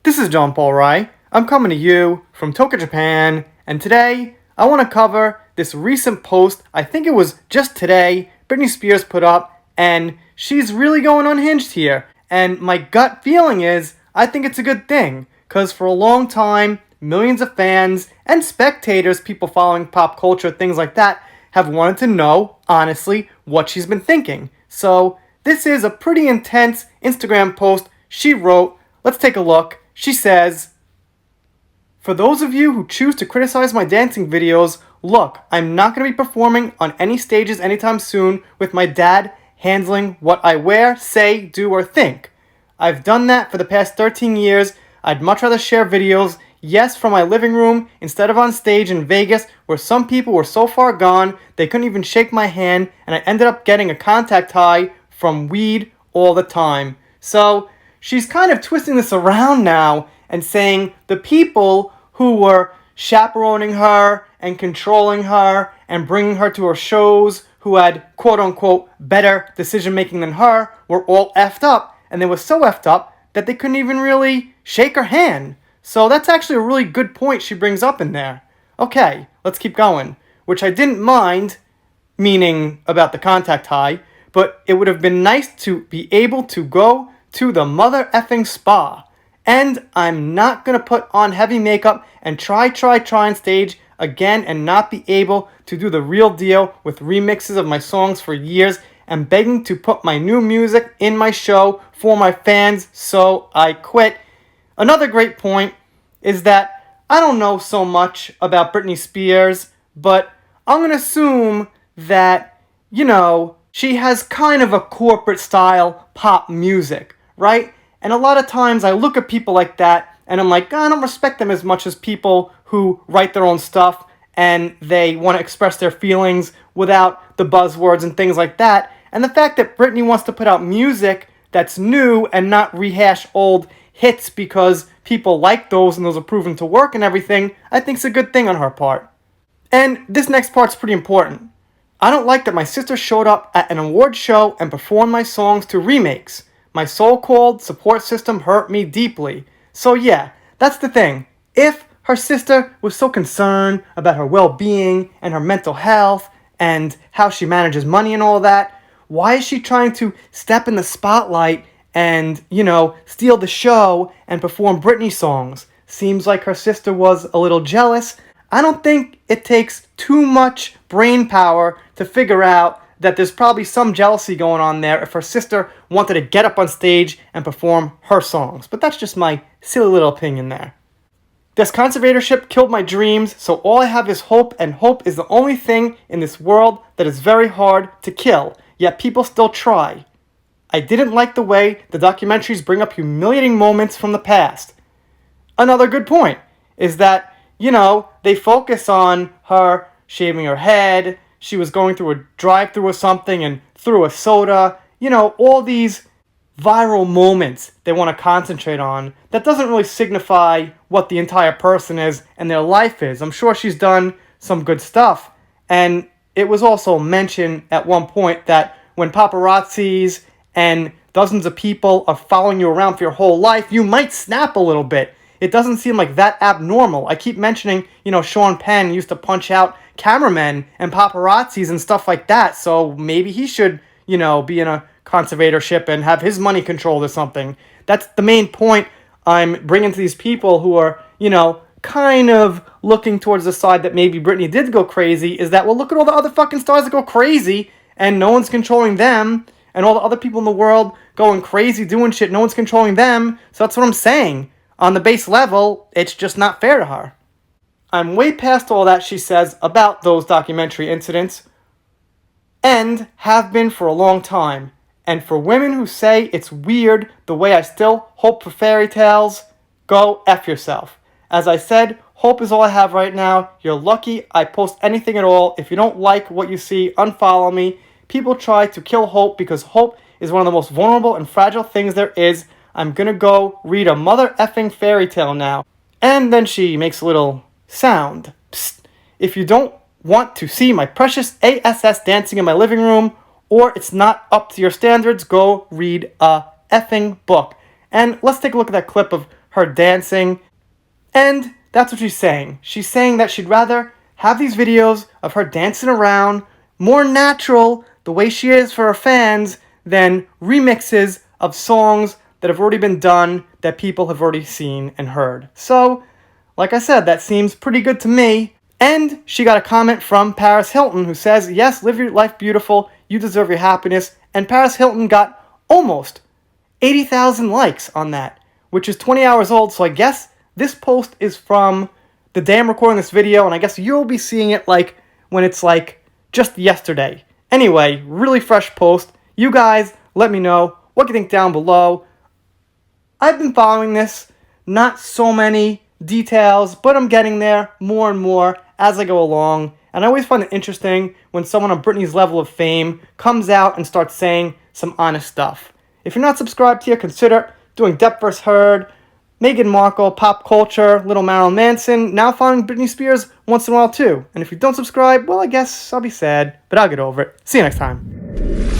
This is John Paul Rai. I'm coming to you from Tokyo, Japan, and today I want to cover this recent post. I think it was just today Britney Spears put up, and she's really going unhinged here. And my gut feeling is I think it's a good thing, because for a long time, millions of fans and spectators, people following pop culture, things like that, have wanted to know, honestly, what she's been thinking. So this is a pretty intense Instagram post she wrote. Let's take a look. She says, "For those of you who choose to criticize my dancing videos, look, I'm not going to be performing on any stages anytime soon with my dad handling what I wear, say, do, or think. I've done that for the past 13 years. I'd much rather share videos, yes, from my living room, instead of on stage in Vegas, where some people were so far gone, they couldn't even shake my hand, and I ended up getting a contact high from weed all the time." So she's kind of twisting this around now and saying the people who were chaperoning her and controlling her and bringing her to her shows, who had quote-unquote better decision-making than her, were all effed up, and they were so effed up that they couldn't even really shake her hand. So that's actually a really good point she brings up in there. Okay, let's keep going. Which I didn't mind, meaning about the contact high, but it would have been nice to be able to go to the mother effing spa. And I'm not going to put on heavy makeup and try on stage again and not be able to do the real deal with remixes of my songs for years and begging to put my new music in my show for my fans, so I quit. Another great point is that I don't know so much about Britney Spears, but I'm going to assume that, she has kind of a corporate style pop music, right? And a lot of times I look at people like that and I'm like, I don't respect them as much as people who write their own stuff and they want to express their feelings without the buzzwords and things like that. And the fact that Britney wants to put out music that's new and not rehash old hits because people like those and those are proven to work and everything, I think is a good thing on her part. And this next part's pretty important. "I don't like that my sister showed up at an award show and performed my songs to remakes. My so-called support system hurt me deeply." So yeah, that's the thing. If her sister was so concerned about her well-being and her mental health and how she manages money and all that, why is she trying to step in the spotlight and, steal the show and perform Britney songs? Seems like her sister was a little jealous. I don't think it takes too much brain power to figure out that there's probably some jealousy going on there if her sister wanted to get up on stage and perform her songs. But that's just my silly little opinion there. "This conservatorship killed my dreams, so all I have is hope, and hope is the only thing in this world that is very hard to kill, yet people still try. I didn't like the way the documentaries bring up humiliating moments from the past." Another good point is that, they focus on her shaving her head, she was going through a drive-thru or something and threw a soda, all these viral moments they want to concentrate on. That doesn't really signify what the entire person is and their life is. I'm sure she's done some good stuff. And it was also mentioned at one point that when paparazzis and dozens of people are following you around for your whole life, you might snap a little bit. It doesn't seem like that abnormal. I keep mentioning, Sean Penn used to punch out cameramen and paparazzis and stuff like that. So maybe he should, be in a conservatorship and have his money controlled or something. That's the main point I'm bringing to these people who are, kind of looking towards the side that maybe Britney did go crazy, is that, well, look at all the other fucking stars that go crazy and no one's controlling them, and all the other people in the world going crazy doing shit, no one's controlling them. So that's what I'm saying. On the base level, it's just not fair to her. "I'm way past all that," she says, about those documentary incidents, and have been for a long time. And for women who say it's weird the way I still hope for fairy tales, go F yourself. As I said, hope is all I have right now. You're lucky I post anything at all. If you don't like what you see, unfollow me. People try to kill hope because hope is one of the most vulnerable and fragile things there is. I'm gonna go read a mother effing fairy tale now. And then she makes a little sound. Psst. "If you don't want to see my precious ASS dancing in my living room, or it's not up to your standards, go read a effing book." And let's take a look at that clip of her dancing. And that's what she's saying. She's saying that she'd rather have these videos of her dancing around, more natural, the way she is for her fans, than remixes of songs that have already been done, that people have already seen and heard. So, like I said, that seems pretty good to me. And she got a comment from Paris Hilton who says, yes, live your life beautiful, you deserve your happiness. And Paris Hilton got almost 80,000 likes on that, which is 20 hours old. So I guess this post is from the day I'm recording this video, and I guess you'll be seeing it like when it's like just yesterday. Anyway, really fresh post. You guys, let me know what you think down below. I've been following this, not so many details, but I'm getting there more and more as I go along. And I always find it interesting when someone on Britney's level of fame comes out and starts saying some honest stuff. If you're not subscribed here, consider doing Depth vs. Heard, Meghan Markle, pop culture, little Marilyn Manson, now following Britney Spears once in a while too. And if you don't subscribe, well, I guess I'll be sad, but I'll get over it. See you next time.